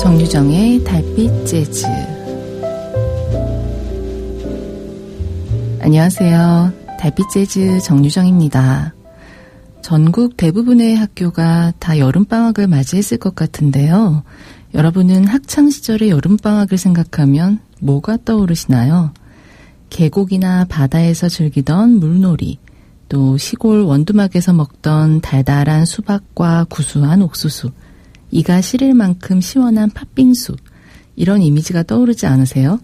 정유정의 달빛 재즈. 안녕하세요. 달빛 재즈 정유정입니다. 전국 대부분의 학교가 다 여름방학을 맞이했을 것 같은데요. 여러분은 학창시절의 여름방학을 생각하면 뭐가 떠오르시나요? 계곡이나 바다에서 즐기던 물놀이, 또 시골 원두막에서 먹던 달달한 수박과 구수한 옥수수, 이가 시릴 만큼 시원한 팥빙수, 이런 이미지가 떠오르지 않으세요?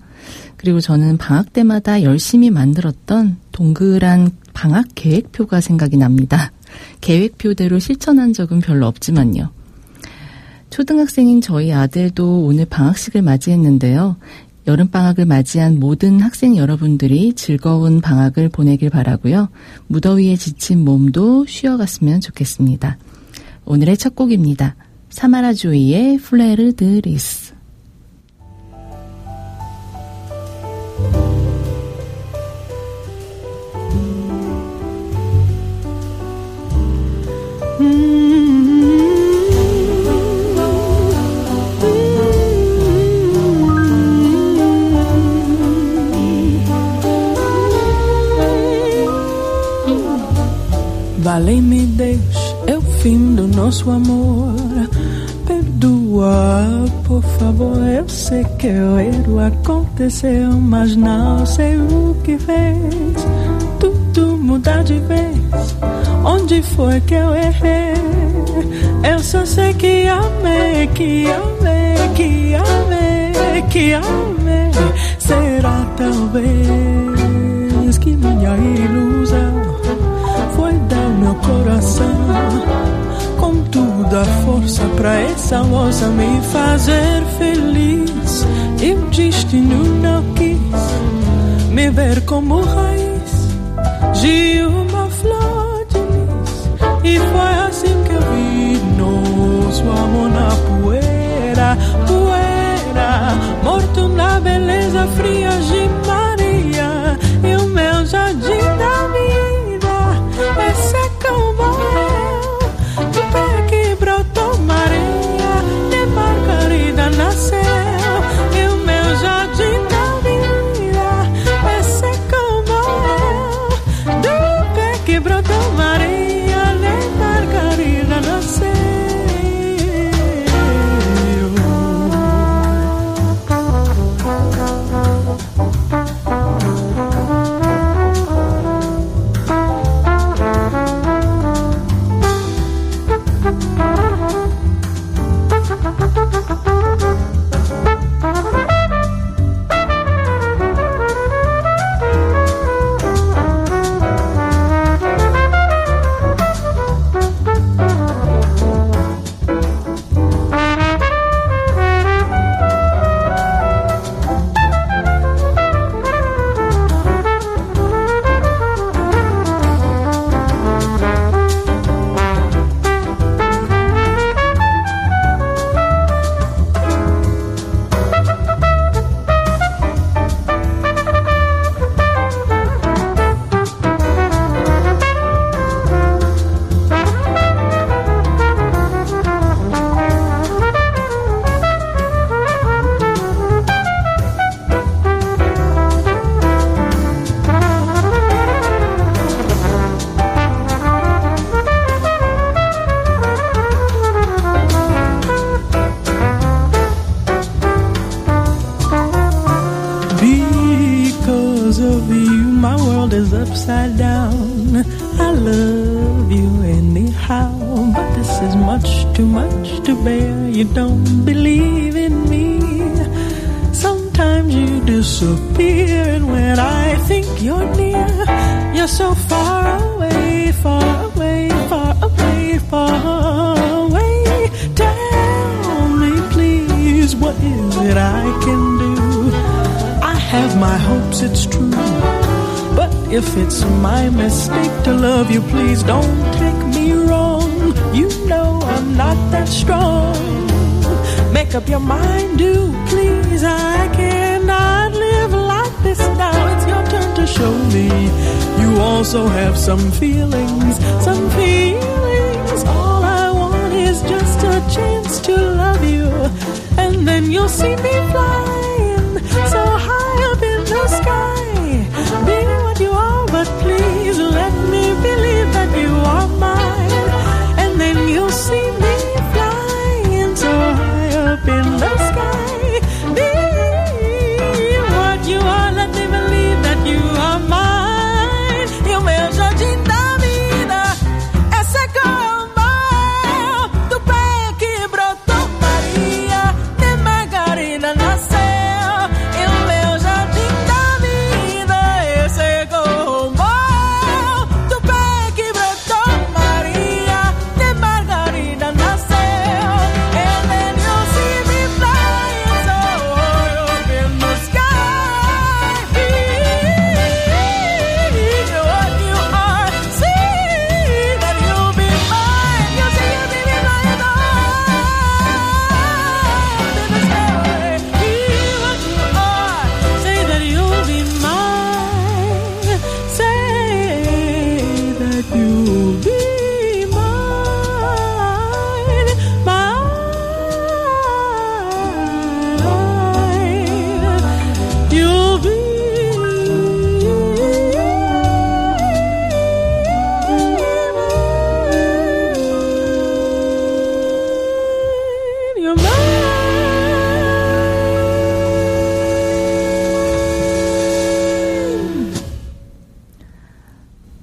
그리고 저는 방학 때마다 열심히 만들었던 동그란 방학 계획표가 생각이 납니다. 계획표대로 실천한 적은 별로 없지만요. 초등학생인 저희 아들도 오늘 방학식을 맞이했는데요. 여름방학을 맞이한 모든 학생 여러분들이 즐거운 방학을 보내길 바라고요. 무더위에 지친 몸도 쉬어갔으면 좋겠습니다. 오늘의 첫 곡입니다. 사마라 조이의 플레르 드 리스. Vale-me Deus, é o fim do nosso amor. Perdoa, por favor, eu sei que o erro aconteceu, mas não sei o que fez tudo mudar de vez. Onde foi que eu errei? Eu só sei que amei, que amei, que amei, que amei. Será talvez que minha ilusão foi dar meu coração com toda a força pra essa moça me fazer feliz. E o destino não quis me ver como raiz de uma flor de lis. E foi assim que eu vi nosso amor na poeira, poeira, morto na beleza fria de Maria. E o meu jardim da vida é seca como eu, do pé que brotou Maria, de Margarida nasceu. E o meu jardim da vida é seca como eu, do pé que brotou Maria, de Margarida nasceu. Upside down, I love you anyhow, but this is much too much to bear. You don't believe in me. Sometimes you disappear, and when I think you're near, you're so far away, far away, far away, far away. Tell me please, what is it I can do? I have my hopes, it's true, but if it's my mistake to love you, please don't take me wrong. You know I'm not that strong. Make up your mind, do please. I cannot live like this now. It's your turn to show me you also have some feelings, some feelings. All I want is just a chance to love you, and then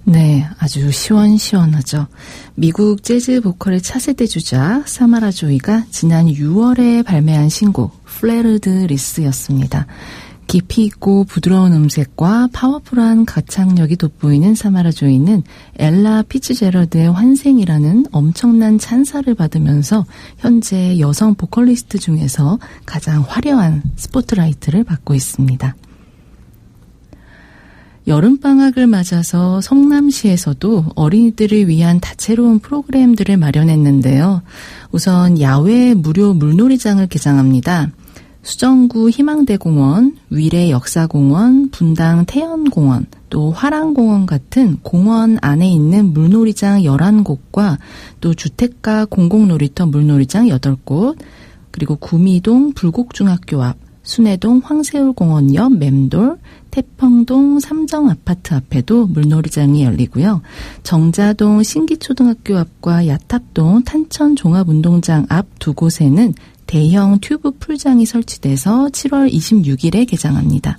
네, 아주 시원시원하죠. 미국 재즈 보컬의 차세대 주자 사마라 조이가 지난 6월에 발매한 신곡 플레르드 리스였습니다. 깊이 있고 부드러운 음색과 파워풀한 가창력이 돋보이는 사마라 조이는 엘라 피츠제럴드의 환생이라는 엄청난 찬사를 받으면서 현재 여성 보컬리스트 중에서 가장 화려한 스포트라이트를 받고 있습니다. 여름방학을 맞아서 성남시에서도 어린이들을 위한 다채로운 프로그램들을 마련했는데요. 우선 야외 무료 물놀이장을 개장합니다. 수정구 희망대공원, 위례 역사공원, 분당 태연공원, 또 화랑공원 같은 공원 안에 있는 물놀이장 11곳과 또 주택가 공공놀이터 물놀이장 8곳, 그리고 구미동 불곡중학교 앞, 순회동 황새울공원 옆 맴돌, 태평동 삼정아파트 앞에도 물놀이장이 열리고요. 정자동 신기초등학교 앞과 야탑동 탄천종합운동장 앞 두 곳에는 대형 튜브 풀장이 설치돼서 7월 26일에 개장합니다.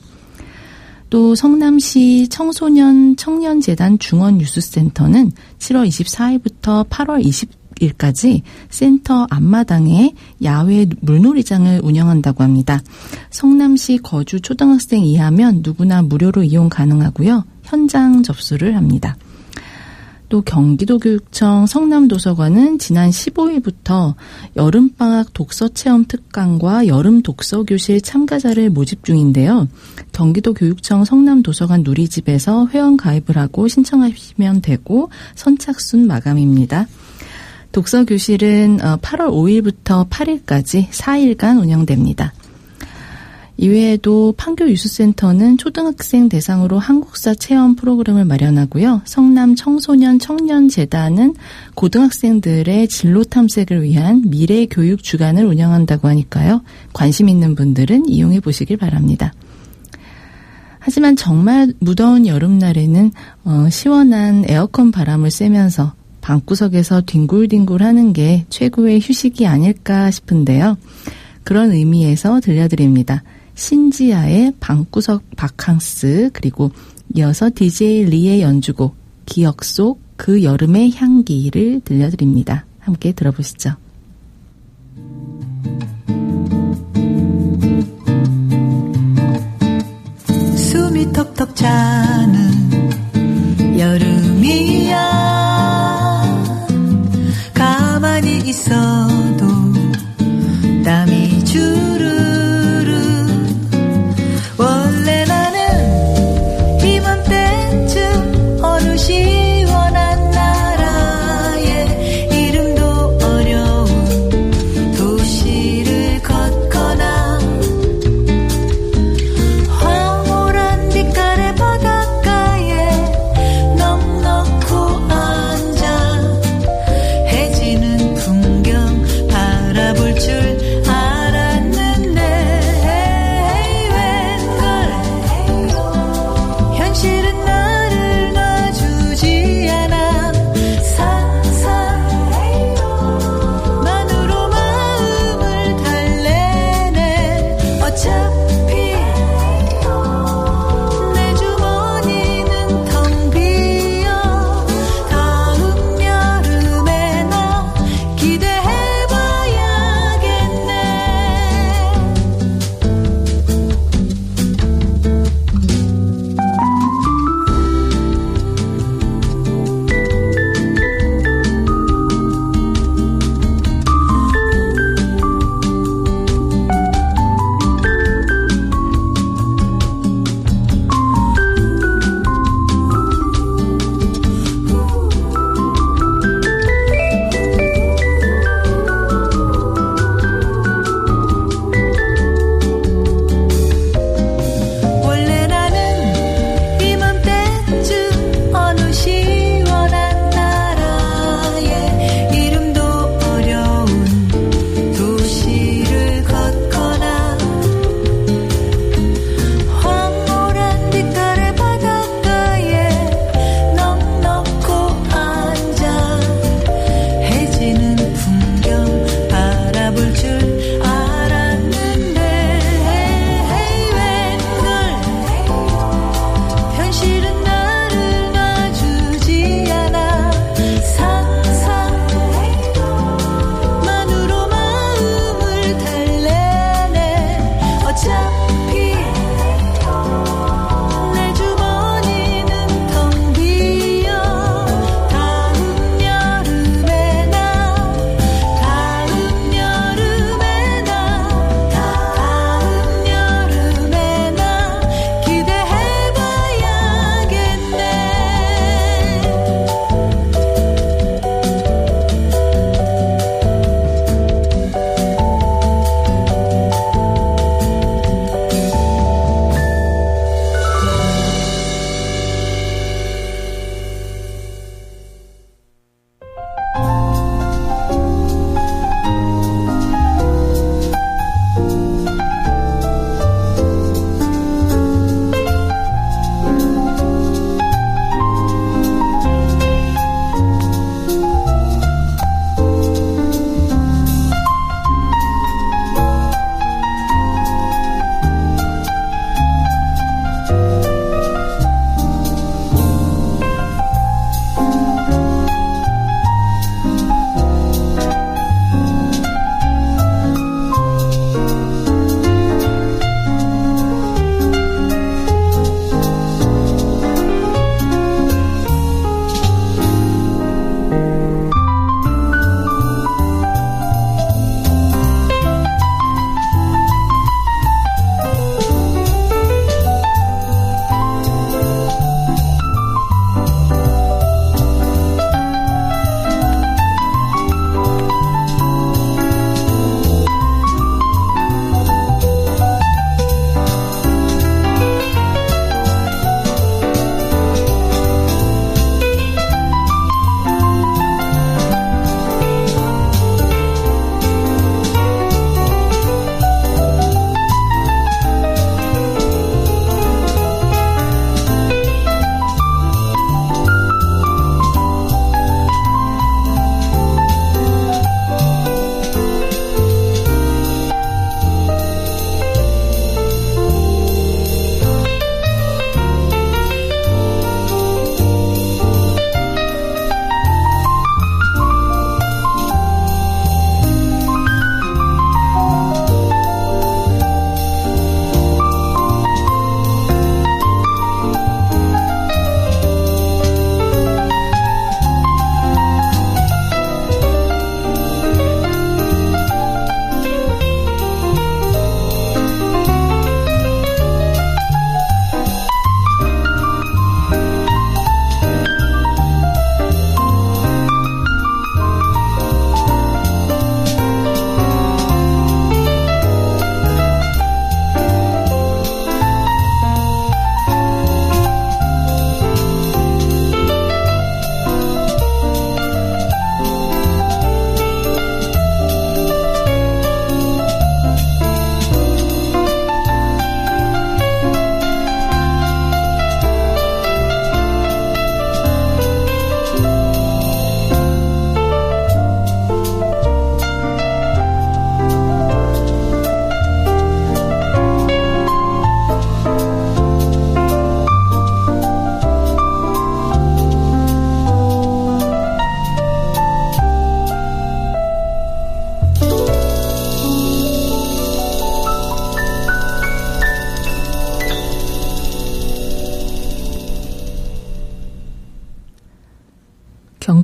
또 성남시 청소년 청년재단 중원유수센터는 7월 24일부터 8월 20일까지 센터 앞마당에 야외 물놀이장을 운영한다고 합니다. 성남시 거주 초등학생 이하면 누구나 무료로 이용 가능하고요. 현장 접수를 합니다. 또 경기도교육청 성남도서관은 지난 15일부터 여름방학 독서체험 특강과 여름 독서교실 참가자를 모집 중인데요. 경기도교육청 성남도서관 누리집에서 회원가입을 하고 신청하시면 되고 선착순 마감입니다. 독서교실은 8월 5일부터 8일까지 4일간 운영됩니다. 이외에도 판교유수센터는 초등학생 대상으로 한국사 체험 프로그램을 마련하고요. 성남 청소년 청년재단은 고등학생들의 진로 탐색을 위한 미래교육 주간을 운영한다고 하니까요. 관심 있는 분들은 이용해 보시길 바랍니다. 하지만 정말 무더운 여름날에는 시원한 에어컨 바람을 쐬면서 방구석에서 뒹굴뒹굴 하는 게 최고의 휴식이 아닐까 싶은데요. 그런 의미에서 들려드립니다. 신지아의 방구석 바캉스, 그리고 이어서 DJ 리의 연주곡 기억 속 그 여름의 향기를 들려드립니다. 함께 들어보시죠. 숨이 턱턱 차는 여름이야. 가만히 있어도 땀이 주르르. 원래 나는 이맘때쯤 어느 시원한 나라에 이름도 어려운 도시를 걷거나 황홀한 빛깔의 바닷가에 넉넉고 앉아 해지는 풍경 바라볼 줄 기대해봐야겠네.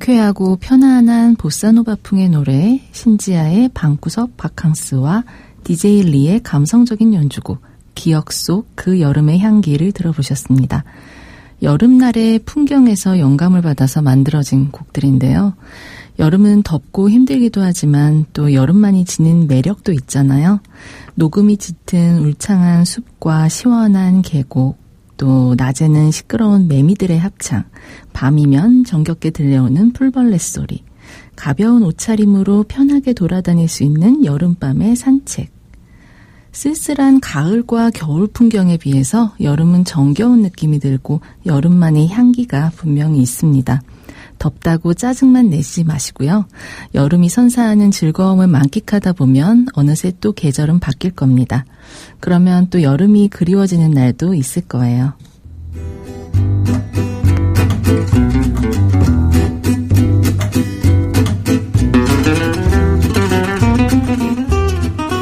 명쾌하고 편안한 보사노바풍의 노래 신지아의 방구석 바캉스와 DJ 리의 감성적인 연주곡 기억 속 그 여름의 향기를 들어보셨습니다. 여름날의 풍경에서 영감을 받아서 만들어진 곡들인데요. 여름은 덥고 힘들기도 하지만 또 여름만이 지닌 매력도 있잖아요. 녹음이 짙은 울창한 숲과 시원한 계곡, 또 낮에는 시끄러운 매미들의 합창, 밤이면 정겹게 들려오는 풀벌레 소리, 가벼운 옷차림으로 편하게 돌아다닐 수 있는 여름밤의 산책. 쓸쓸한 가을과 겨울 풍경에 비해서 여름은 정겨운 느낌이 들고 여름만의 향기가 분명히 있습니다. 덥다고 짜증만 내지 마시고요. 여름이 선사하는 즐거움을 만끽하다 보면 어느새 또 계절은 바뀔 겁니다. 그러면 또 여름이 그리워지는 날도 있을 거예요.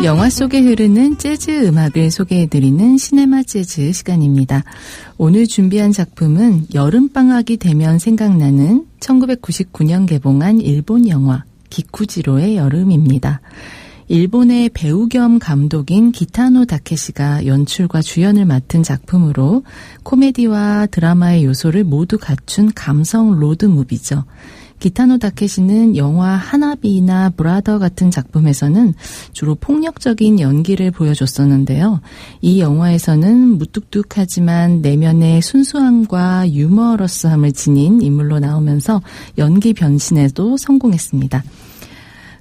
영화 속에 흐르는 재즈 음악을 소개해드리는 시네마 재즈 시간입니다. 오늘 준비한 작품은 여름방학이 되면 생각나는 1999년 개봉한 일본 영화 기쿠지로의 여름입니다. 일본의 배우 겸 감독인 기타노 다케시가 연출과 주연을 맡은 작품으로 코미디와 드라마의 요소를 모두 갖춘 감성 로드무비죠. 기타노 다케시는 영화 하나비나 브라더 같은 작품에서는 주로 폭력적인 연기를 보여줬었는데요. 이 영화에서는 무뚝뚝하지만 내면의 순수함과 유머러스함을 지닌 인물로 나오면서 연기 변신에도 성공했습니다.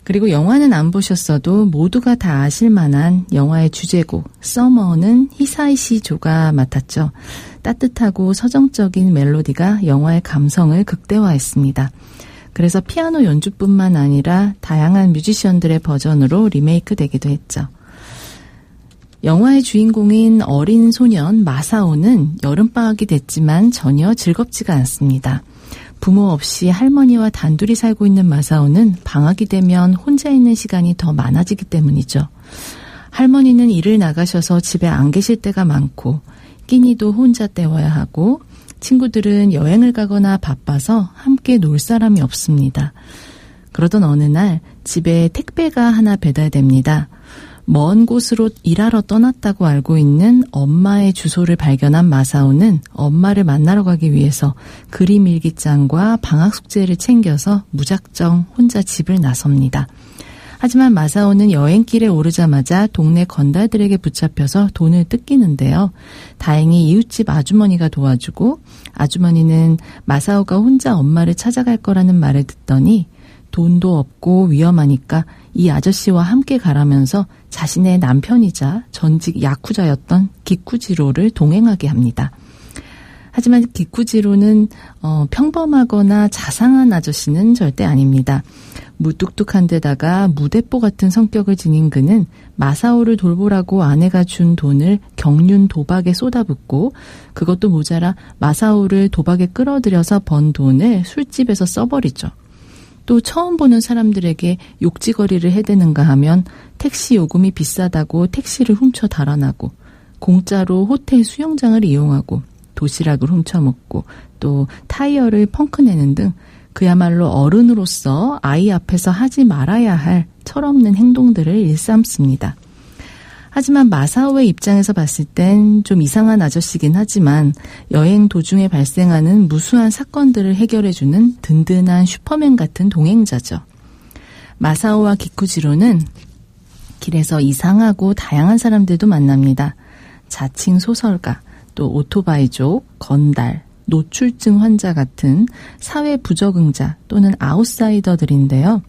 그리고 영화는 안 보셨어도 모두가 다 아실 만한 영화의 주제곡 서머는 히사이시 조가 맡았죠. 따뜻하고 서정적인 멜로디가 영화의 감성을 극대화했습니다. 그래서 피아노 연주뿐만 아니라 다양한 뮤지션들의 버전으로 리메이크 되기도 했죠. 영화의 주인공인 어린 소년 마사오는 여름방학이 됐지만 전혀 즐겁지가 않습니다. 부모 없이 할머니와 단둘이 살고 있는 마사오는 방학이 되면 혼자 있는 시간이 더 많아지기 때문이죠. 할머니는 일을 나가셔서 집에 안 계실 때가 많고 끼니도 혼자 때워야 하고 친구들은 여행을 가거나 바빠서 함께 놀 사람이 없습니다. 그러던 어느 날 집에 택배가 하나 배달됩니다. 먼 곳으로 일하러 떠났다고 알고 있는 엄마의 주소를 발견한 마사오는 엄마를 만나러 가기 위해서 그림 일기장과 방학 숙제를 챙겨서 무작정 혼자 집을 나섭니다. 하지만 마사오는 여행길에 오르자마자 동네 건달들에게 붙잡혀서 돈을 뜯기는데요. 다행히 이웃집 아주머니가 도와주고 아주머니는 마사오가 혼자 엄마를 찾아갈 거라는 말을 듣더니 돈도 없고 위험하니까 이 아저씨와 함께 가라면서 자신의 남편이자 전직 야쿠자였던 기쿠지로를 동행하게 합니다. 하지만 기쿠지로는 평범하거나 자상한 아저씨는 절대 아닙니다. 무뚝뚝한 데다가 무대뽀 같은 성격을 지닌 그는 마사오를 돌보라고 아내가 준 돈을 경륜 도박에 쏟아붓고 그것도 모자라 마사오를 도박에 끌어들여서 번 돈을 술집에서 써버리죠. 또 처음 보는 사람들에게 욕지거리를 해대는가 하면 택시 요금이 비싸다고 택시를 훔쳐 달아나고 공짜로 호텔 수영장을 이용하고 도시락을 훔쳐먹고 또 타이어를 펑크내는 등 그야말로 어른으로서 아이 앞에서 하지 말아야 할 철없는 행동들을 일삼습니다. 하지만 마사오의 입장에서 봤을 땐 좀 이상한 아저씨긴 하지만 여행 도중에 발생하는 무수한 사건들을 해결해주는 든든한 슈퍼맨 같은 동행자죠. 마사오와 기쿠지로는 길에서 이상하고 다양한 사람들도 만납니다. 자칭 소설가, 또 오토바이족, 건달, 노출증 환자 같은 사회 부적응자 또는 아웃사이더들인데요.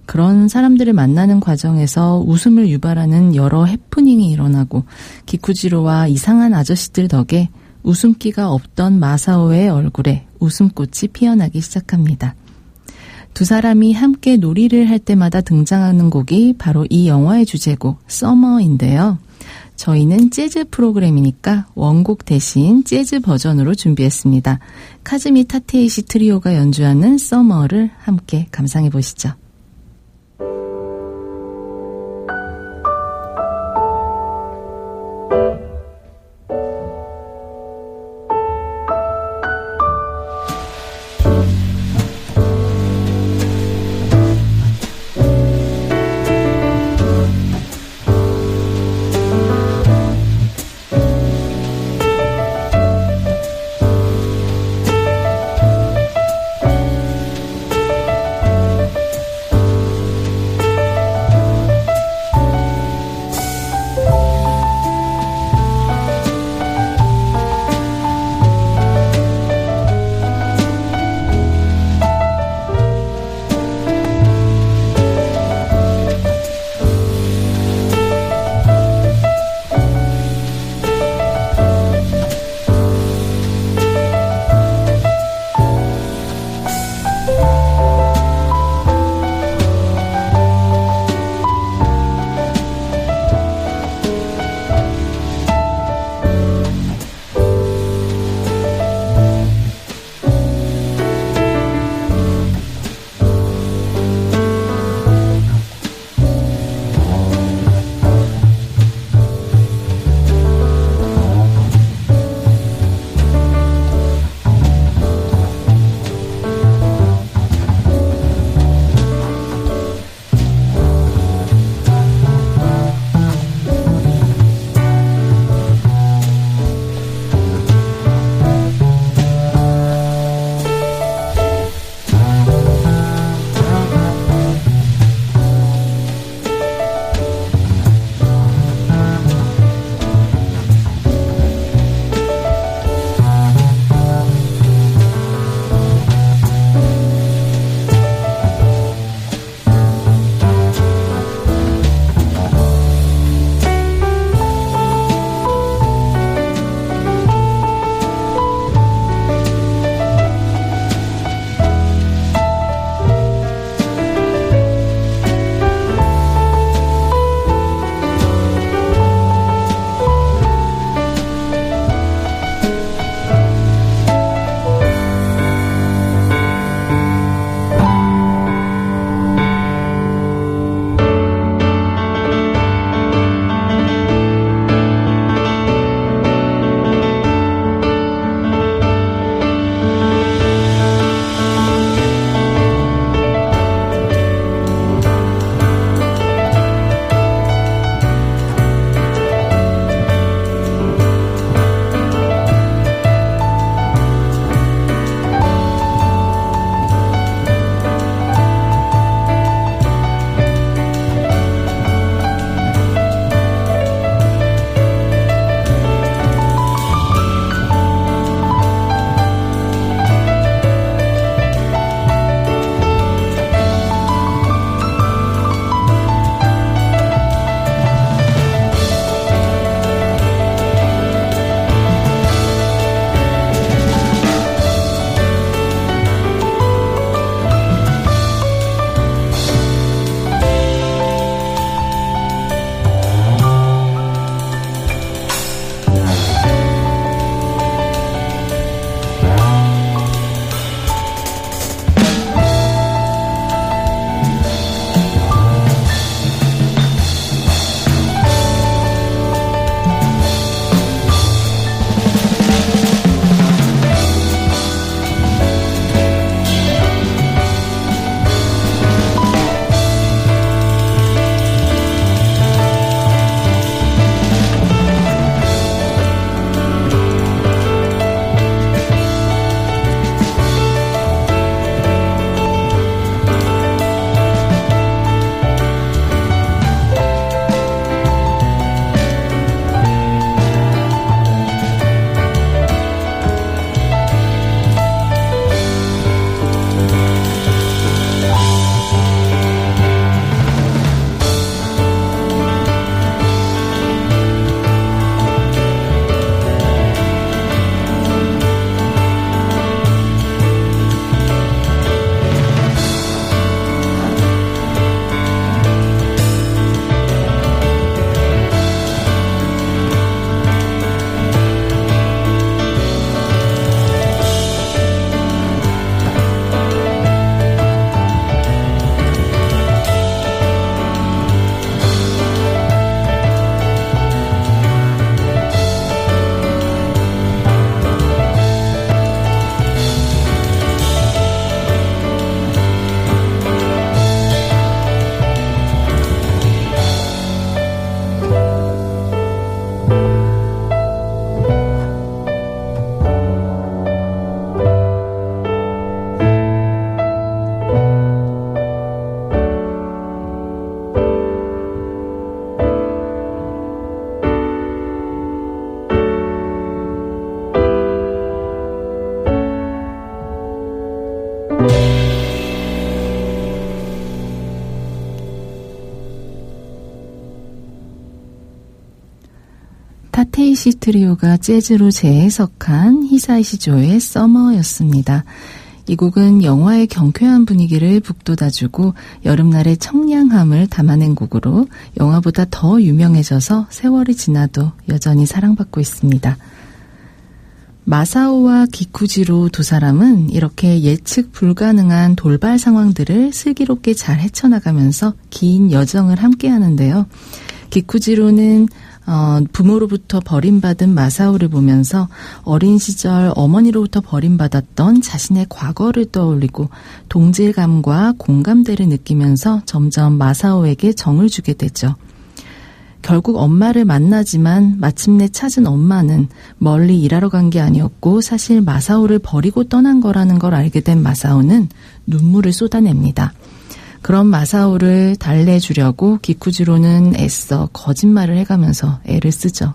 그런 사람들을 만나는 과정에서 웃음을 유발하는 여러 해프닝이 일어나고 기쿠지로와 이상한 아저씨들 덕에 웃음기가 없던 마사오의 얼굴에 웃음꽃이 피어나기 시작합니다. 두 사람이 함께 놀이를 할 때마다 등장하는 곡이 바로 이 영화의 주제곡 서머인데요. 저희는 재즈 프로그램이니까 원곡 대신 재즈 버전으로 준비했습니다. 카즈미 타테이시 트리오가 연주하는 서머를 함께 감상해 보시죠. 타테이시 트리오가 재즈로 재해석한 히사이시조의 서머였습니다. 이 곡은 영화의 경쾌한 분위기를 북돋아주고 여름날의 청량함을 담아낸 곡으로 영화보다 더 유명해져서 세월이 지나도 여전히 사랑받고 있습니다. 마사오와 기쿠지로 두 사람은 이렇게 예측 불가능한 돌발 상황들을 슬기롭게 잘 헤쳐나가면서 긴 여정을 함께 하는데요. 기쿠지로는 부모로부터 버림받은 마사오를 보면서 어린 시절 어머니로부터 버림받았던 자신의 과거를 떠올리고 동질감과 공감대를 느끼면서 점점 마사오에게 정을 주게 되죠. 결국 엄마를 만나지만 마침내 찾은 엄마는 멀리 일하러 간 게 아니었고 사실 마사오를 버리고 떠난 거라는 걸 알게 된 마사오는 눈물을 쏟아냅니다. 그런 마사오를 달래주려고 기쿠지로는 애써 거짓말을 해가면서 애를 쓰죠.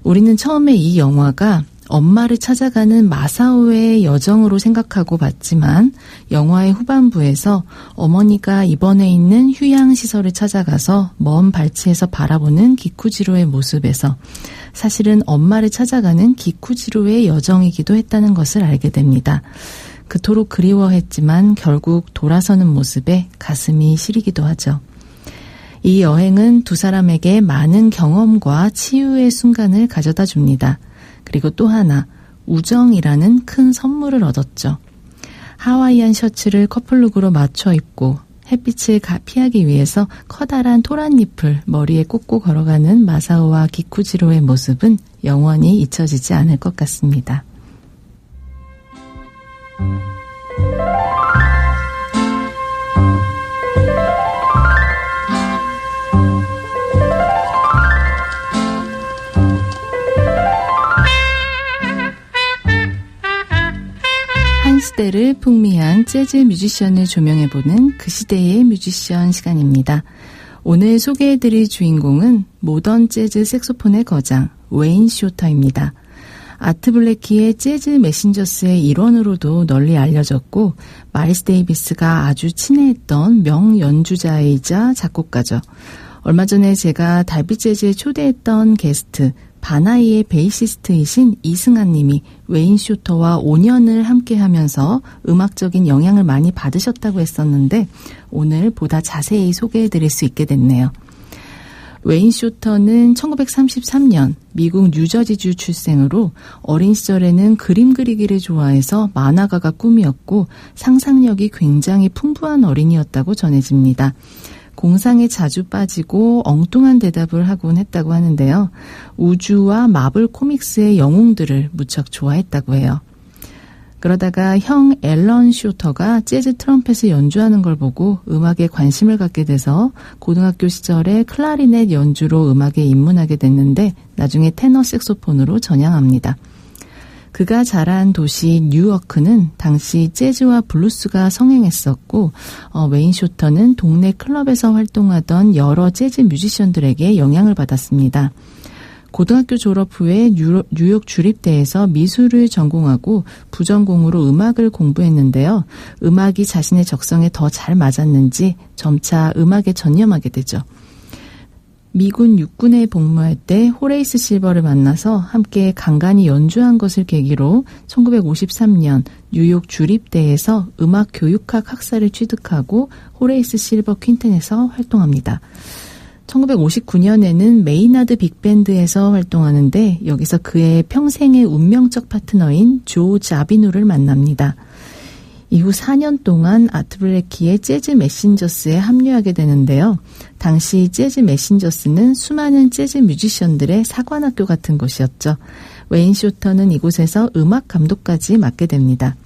우리는 처음에 이 영화가 엄마를 찾아가는 마사오의 여정으로 생각하고 봤지만 영화의 후반부에서 어머니가 입원해 있는 휴양시설을 찾아가서 먼 발치에서 바라보는 기쿠지로의 모습에서 사실은 엄마를 찾아가는 기쿠지로의 여정이기도 했다는 것을 알게 됩니다. 그토록 그리워했지만 결국 돌아서는 모습에 가슴이 시리기도 하죠. 이 여행은 두 사람에게 많은 경험과 치유의 순간을 가져다 줍니다. 그리고 또 하나, 우정이라는 큰 선물을 얻었죠. 하와이안 셔츠를 커플룩으로 맞춰 입고 햇빛을 피하기 위해서 커다란 토란잎을 머리에 꽂고 걸어가는 마사오와 기쿠지로의 모습은 영원히 잊혀지지 않을 것 같습니다. 한 시대를 풍미한 재즈 뮤지션을 조명해보는 그 시대의 뮤지션 시간입니다. 오늘 소개해드릴 주인공은 모던 재즈 색소폰의 거장 웨인 쇼터입니다. 아트 블레키의 재즈 메신저스의 일원으로도 널리 알려졌고 마일스 데이비스가 아주 친애했던 명연주자이자 작곡가죠. 얼마 전에 제가 달빛 재즈에 초대했던 게스트 바나이의 베이시스트이신 이승환 님이 웨인 쇼터와 5년을 함께하면서 음악적인 영향을 많이 받으셨다고 했었는데 오늘 보다 자세히 소개해드릴 수 있게 됐네요. 웨인 쇼터는 1933년 미국 뉴저지주 출생으로 어린 시절에는 그림 그리기를 좋아해서 만화가가 꿈이었고 상상력이 굉장히 풍부한 어린이였다고 전해집니다. 공상에 자주 빠지고 엉뚱한 대답을 하곤 했다고 하는데요. 우주와 마블 코믹스의 영웅들을 무척 좋아했다고 해요. 그러다가 형 앨런 쇼터가 재즈 트럼펫을 연주하는 걸 보고 음악에 관심을 갖게 돼서 고등학교 시절에 클라리넷 연주로 음악에 입문하게 됐는데 나중에 테너 색소폰으로 전향합니다. 그가 자란 도시 뉴워크는 당시 재즈와 블루스가 성행했었고 웨인 쇼터는 동네 클럽에서 활동하던 여러 재즈 뮤지션들에게 영향을 받았습니다. 고등학교 졸업 후에 뉴욕 주립대에서 미술을 전공하고 부전공으로 음악을 공부했는데요. 음악이 자신의 적성에 더 잘 맞았는지 점차 음악에 전념하게 되죠. 미군 육군에 복무할 때 호레이스 실버를 만나서 함께 간간히 연주한 것을 계기로 1953년 뉴욕 주립대에서 음악 교육학 학사를 취득하고 호레이스 실버 퀸텟에서 활동합니다. 1959년에는 메이나드 빅밴드에서 활동하는데 여기서 그의 평생의 운명적 파트너인 조 자비누를 만납니다. 이후 4년 동안 아트 블레키의 재즈 메신저스에 합류하게 되는데요. 당시 재즈 메신저스는 수많은 재즈 뮤지션들의 사관학교 같은 곳이었죠. 웨인 쇼터는 이곳에서 음악 감독까지 맡게 됩니다.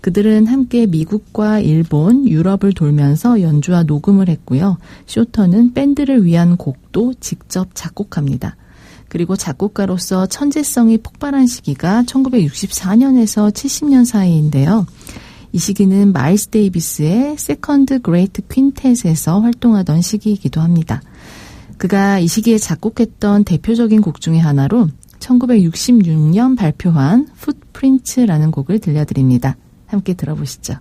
그들은 함께 미국과 일본, 유럽을 돌면서 연주와 녹음을 했고요. 쇼터는 밴드를 위한 곡도 직접 작곡합니다. 그리고 작곡가로서 천재성이 폭발한 시기가 1964년에서 70년 사이인데요. 이 시기는 마일스 데이비스의 세컨드 그레이트 퀸텟에서 활동하던 시기이기도 합니다. 그가 이 시기에 작곡했던 대표적인 곡 중에 하나로 1966년 발표한 풋프린츠라는 곡을 들려드립니다. 함께 들어보시죠.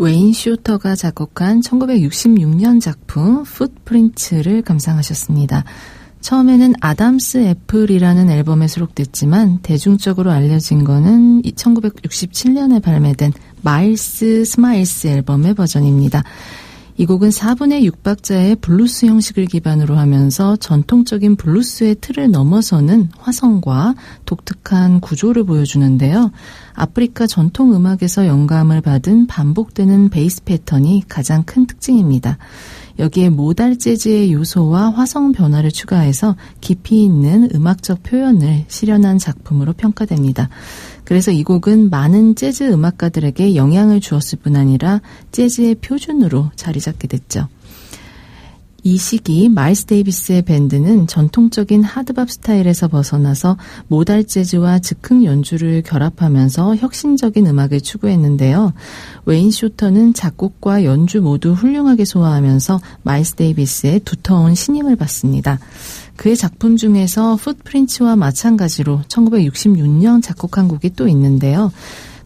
웨인 슈터가 작곡한 1966년 작품 풋프린츠를 감상하셨습니다. 처음에는 아담스 애플이라는 앨범에 수록됐지만 대중적으로 알려진 거는 1967년에 발매된 마일스 스마일스 앨범의 버전입니다. 이 곡은 4분의 6박자의 블루스 형식을 기반으로 하면서 전통적인 블루스의 틀을 넘어서는 화성과 독특한 구조를 보여주는데요. 아프리카 전통 음악에서 영감을 받은 반복되는 베이스 패턴이 가장 큰 특징입니다. 여기에 모달 재즈의 요소와 화성 변화를 추가해서 깊이 있는 음악적 표현을 실현한 작품으로 평가됩니다. 그래서 이 곡은 많은 재즈 음악가들에게 영향을 주었을 뿐 아니라 재즈의 표준으로 자리 잡게 됐죠. 이 시기 마일스 데이비스의 밴드는 전통적인 하드밥 스타일에서 벗어나서 모달 재즈와 즉흥 연주를 결합하면서 혁신적인 음악을 추구했는데요. 웨인 슈터는 작곡과 연주 모두 훌륭하게 소화하면서 마일스 데이비스의 두터운 신임을 받습니다. 그의 작품 중에서 풋프린츠와 마찬가지로 1966년 작곡한 곡이 또 있는데요.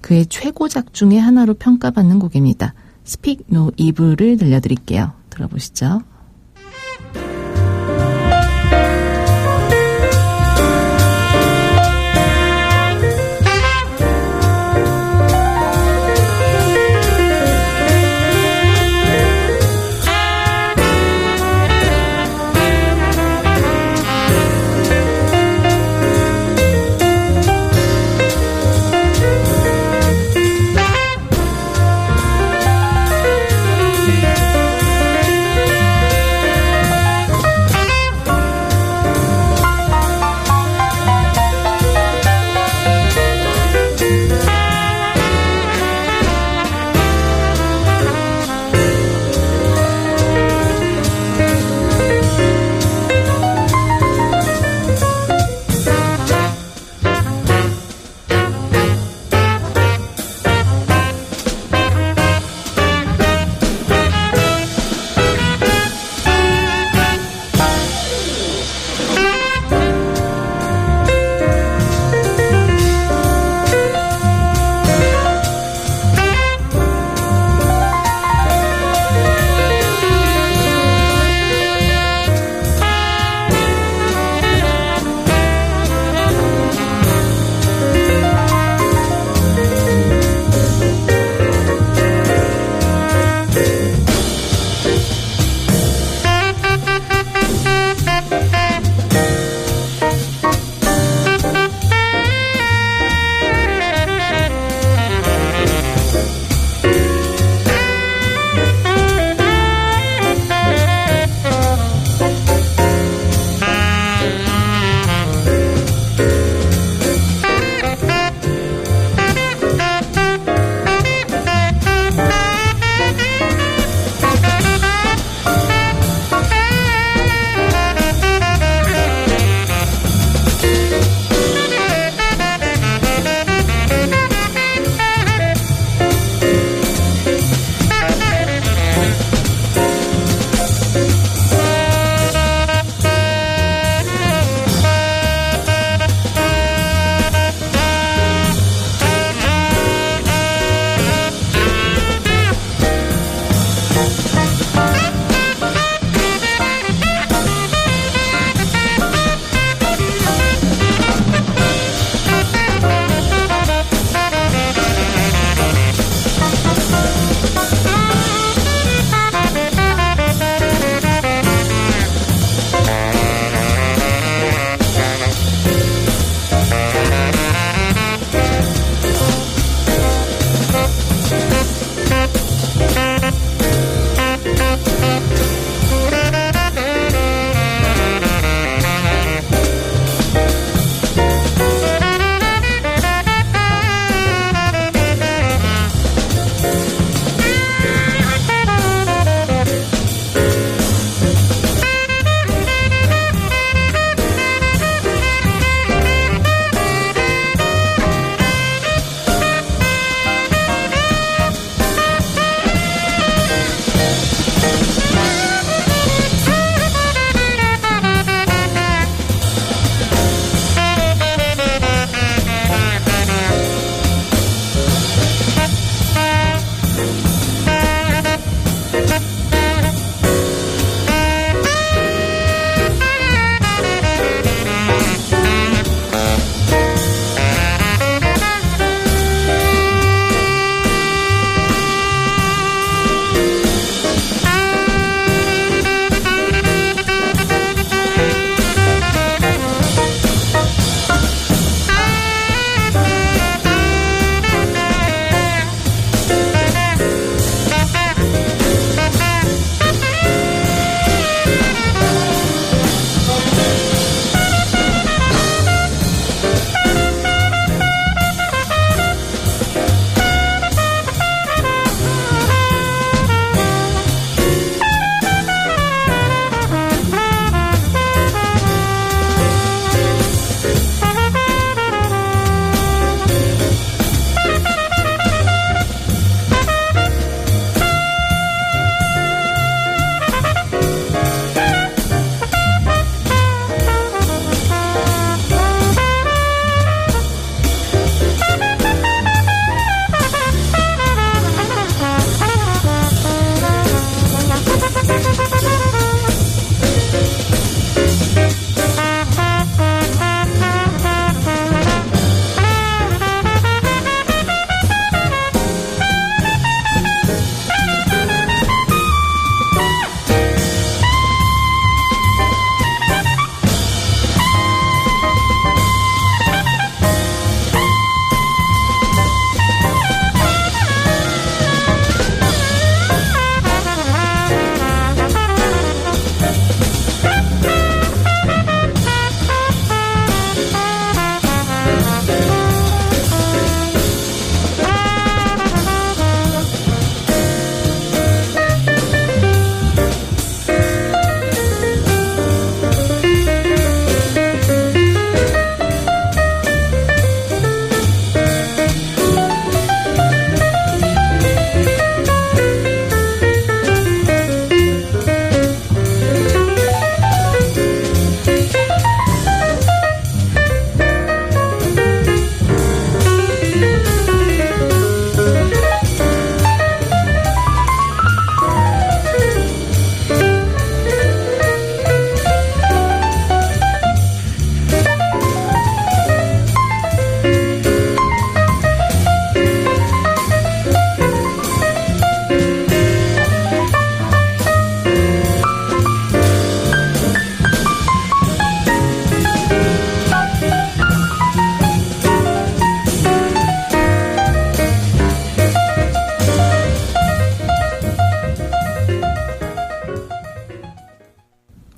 그의 최고작 중에 하나로 평가받는 곡입니다. Speak No Evil을 들려드릴게요. 들어보시죠.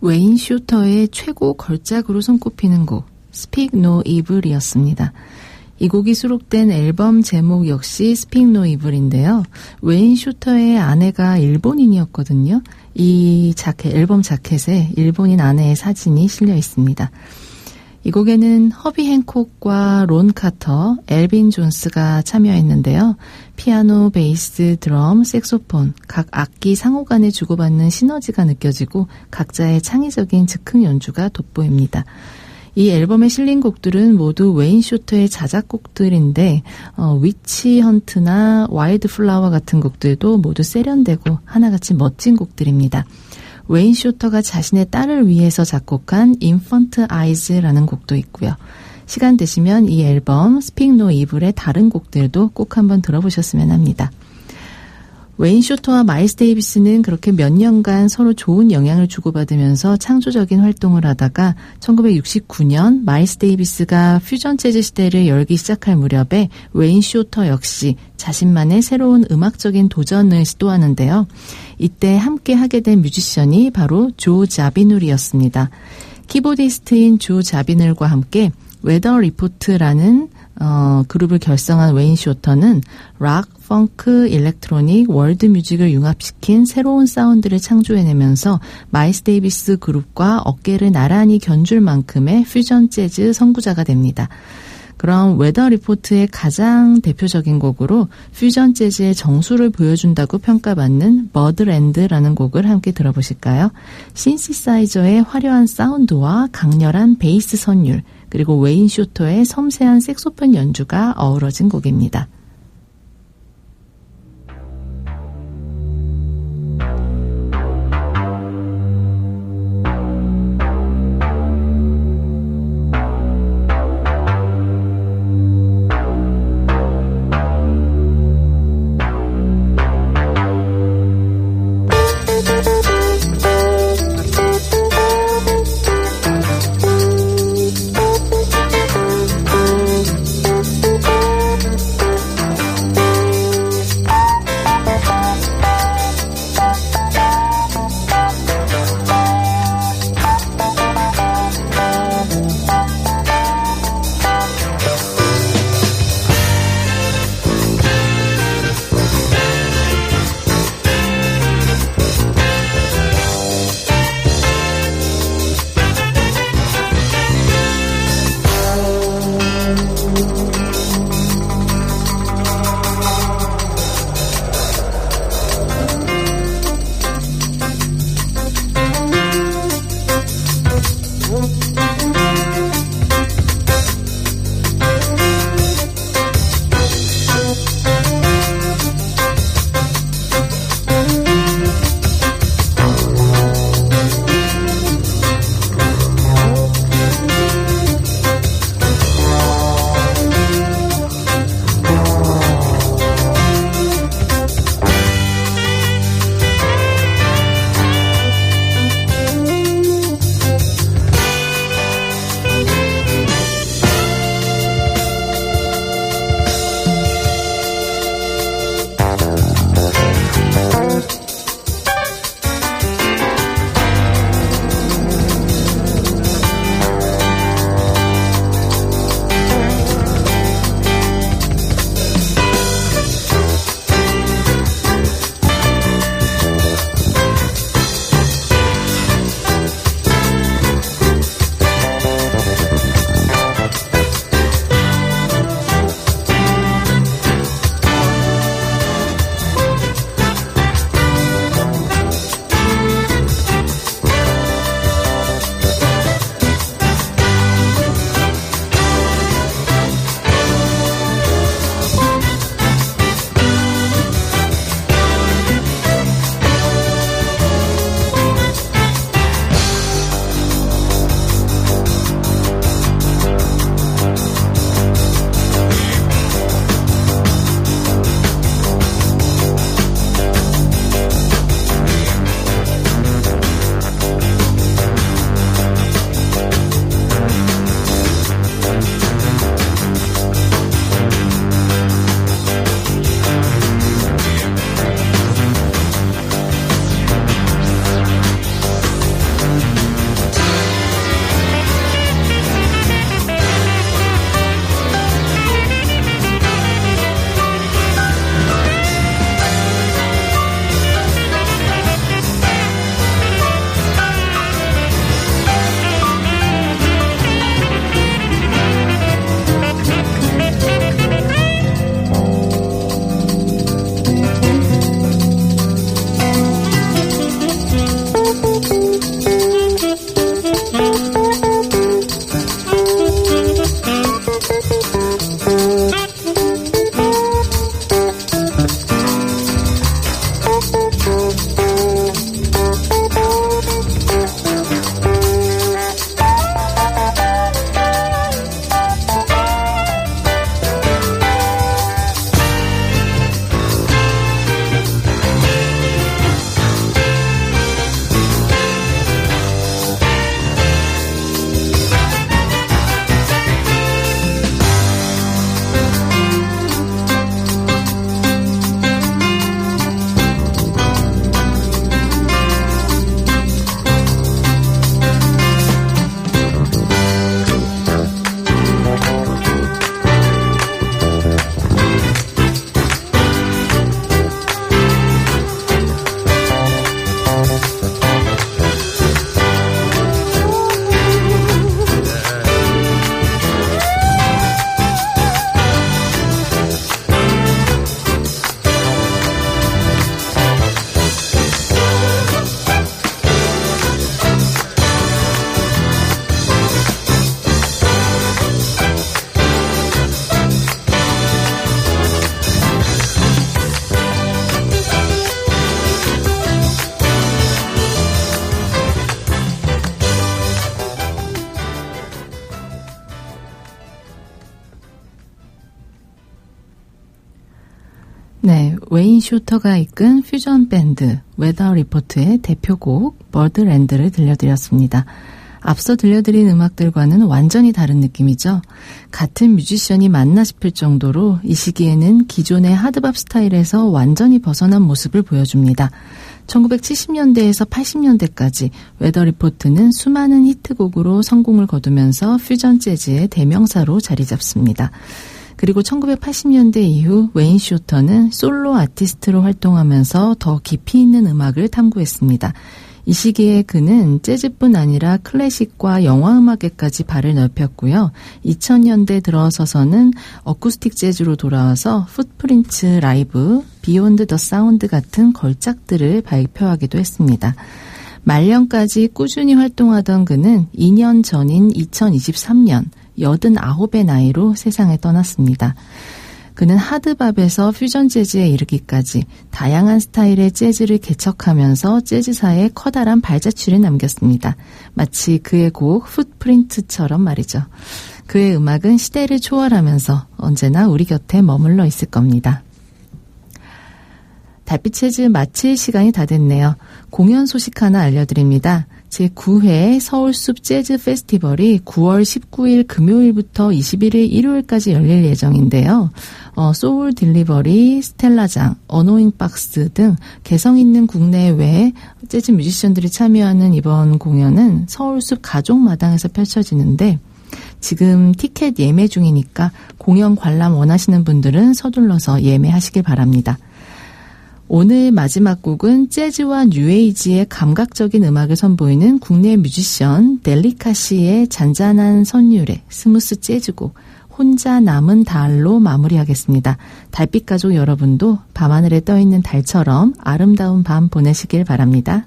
웨인 슈터의 최고 걸작으로 손꼽히는 곡 Speak No Evil이었습니다. 이 곡이 수록된 앨범 제목 역시 Speak No Evil인데요. 웨인 슈터의 아내가 일본인이었거든요. 이 앨범 자켓에 일본인 아내의 사진이 실려 있습니다. 이 곡에는 허비 행콕과 론 카터, 엘빈 존스가 참여했는데요. 피아노, 베이스, 드럼, 색소폰, 각 악기 상호 간에 주고받는 시너지가 느껴지고 각자의 창의적인 즉흥 연주가 돋보입니다. 이 앨범에 실린 곡들은 모두 웨인 슈터의 자작곡들인데 위치 헌트나 와일드 플라워 같은 곡들도 모두 세련되고 하나같이 멋진 곡들입니다. 웨인 슈터가 자신의 딸을 위해서 작곡한 Infant Eyes라는 곡도 있고요. 시간 되시면 이 앨범 Speak No Evil의 다른 곡들도 꼭 한번 들어보셨으면 합니다. 웨인 슈터와 마일스 데이비스는 그렇게 몇 년간 서로 좋은 영향을 주고받으면서 창조적인 활동을 하다가 1969년 마일스 데이비스가 퓨전 재즈 시대를 열기 시작할 무렵에 웨인 슈터 역시 자신만의 새로운 음악적인 도전을 시도하는데요. 이때 함께 하게 된 뮤지션이 바로 조 자비눌이었습니다. 키보디스트인 조 자비눌과 함께 웨더 리포트라는 그룹을 결성한 웨인 슈터는 락, 펑크, 일렉트로닉, 월드 뮤직을 융합시킨 새로운 사운드를 창조해내면서 마일스 데이비스 그룹과 어깨를 나란히 견줄 만큼의 퓨전 재즈 선구자가 됩니다. 그럼 웨더 리포트의 가장 대표적인 곡으로 퓨전 재즈의 정수를 보여준다고 평가받는 머드랜드라는 곡을 함께 들어보실까요? 신시사이저의 화려한 사운드와 강렬한 베이스 선율, 그리고 웨인 슈터의 섬세한 색소폰 연주가 어우러진 곡입니다. 네, 웨인 쇼터가 이끈 퓨전 밴드 웨더 리포트의 대표곡 버드랜드를 들려드렸습니다. 앞서 들려드린 음악들과는 완전히 다른 느낌이죠. 같은 뮤지션이 맞나 싶을 정도로 이 시기에는 기존의 하드밥 스타일에서 완전히 벗어난 모습을 보여줍니다. 1970년대에서 80년대까지 웨더 리포트는 수많은 히트곡으로 성공을 거두면서 퓨전 재즈의 대명사로 자리 잡습니다. 그리고 1980년대 이후 웨인 쇼터는 솔로 아티스트로 활동하면서 더 깊이 있는 음악을 탐구했습니다. 이 시기에 그는 재즈뿐 아니라 클래식과 영화음악에까지 발을 넓혔고요. 2000년대 들어서서는 어쿠스틱 재즈로 돌아와서 풋프린츠 라이브, 비욘드 더 사운드 같은 걸작들을 발표하기도 했습니다. 말년까지 꾸준히 활동하던 그는 2년 전인 2023년 89의 나이로 세상에 떠났습니다. 그는 하드밥에서 퓨전 재즈에 이르기까지 다양한 스타일의 재즈를 개척하면서 재즈사에 커다란 발자취를 남겼습니다. 마치 그의 곡 풋프린트처럼 말이죠. 그의 음악은 시대를 초월하면서 언제나 우리 곁에 머물러 있을 겁니다. 달빛 재즈 마칠 시간이 다 됐네요. 공연 소식 하나 알려드립니다. 제9회 서울숲 재즈 페스티벌이 9월 19일 금요일부터 21일 일요일까지 열릴 예정인데요. 소울 딜리버리, 스텔라장, 어노잉 박스 등 개성 있는 국내외 재즈 뮤지션들이 참여하는 이번 공연은 서울숲 가족마당에서 펼쳐지는데 지금 티켓 예매 중이니까 공연 관람 원하시는 분들은 서둘러서 예매하시길 바랍니다. 오늘 마지막 곡은 재즈와 뉴에이지의 감각적인 음악을 선보이는 국내 뮤지션 델리카시의 잔잔한 선율의 스무스 재즈곡 혼자 남은 달로 마무리하겠습니다. 달빛 가족 여러분도 밤하늘에 떠있는 달처럼 아름다운 밤 보내시길 바랍니다.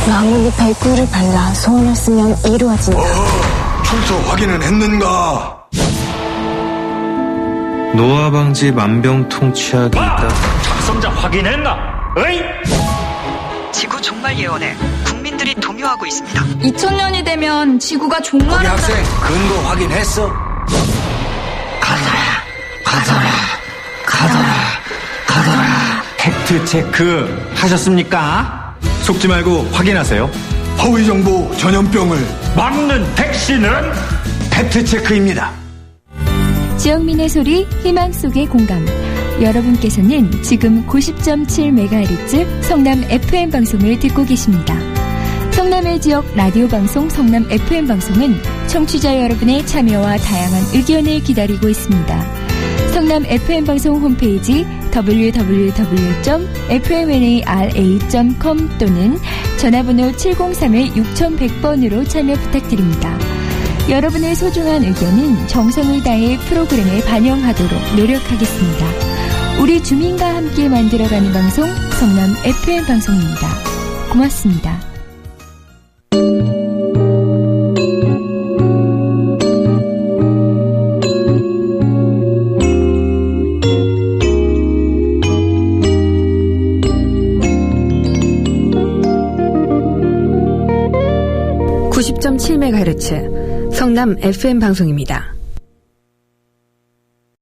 나무에 발굴을 발라 소원을 쓰면 이루어진다. 출처 확인은 했는가? 노화 방지 만병통치약이 있다. 작성자 확인했나? 어이? 지구 종말 예언에 국민들이 동요하고 있습니다. 2000년이 되면 지구가 우리 종말한다. 학생 근거 확인했어? 가더라. 팩트 체크 하셨습니까? 속지 말고 확인하세요. 허위 정보 전염병을 막는 백신은 팩트 체크입니다. 지영민의 소리 희망 속의 공감 여러분께서는 지금 90.7MHz 성남 FM 방송을 듣고 계십니다. 성남의 지역 라디오 방송 성남 FM 방송은 청취자 여러분의 참여와 다양한 의견을 기다리고 있습니다. 성남 FM 방송 홈페이지 www.fmnara.com 또는 전화번호 703-6100번으로 참여 부탁드립니다. 여러분의 소중한 의견은 정성을 다해 프로그램에 반영하도록 노력하겠습니다. 우리 주민과 함께 만들어가는 방송 성남 FM 방송입니다. 고맙습니다. (90.7MHz) 성남 FM 방송입니다.